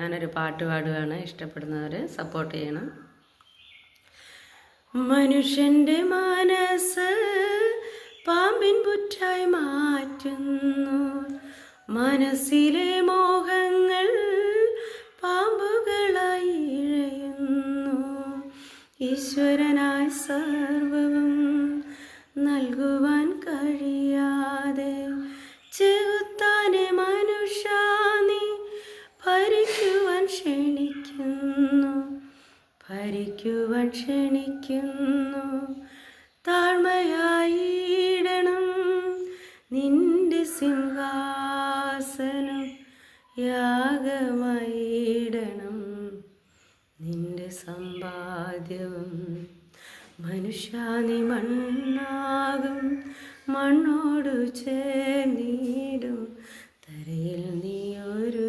ഞാനൊരു പാട്ട് പാടുകയാണ്, ഇഷ്ടപ്പെടുന്നവർ സപ്പോർട്ട് ചെയ്യണം. മനുഷ്യൻ്റെ മനസ്സ് പാമ്പിൻ പുറ്റായി മാറ്റുന്നു, മനസ്സിലെ മോഹങ്ങൾ പാമ്പുകളായി ഇഴയുന്നു. ഈശ്വരനായി സർവവും നൽകുവാൻ കഴിയാതെ ചെകുത്താനെ മനുഷ്യ നീ ഭരിക്കുവാൻ ക്ഷണിക്കുന്നു. താഴ്മയായിടണം നിന്റെ സിംഹാസനം, യാഗമായിടണം നിന്റെ സമ്പാദ്യവും. മനുഷ്യ നീ മണ്ണാകും, മണ്ണോടു ചേർന്നിടും, തരയിൽ നീ ഒരു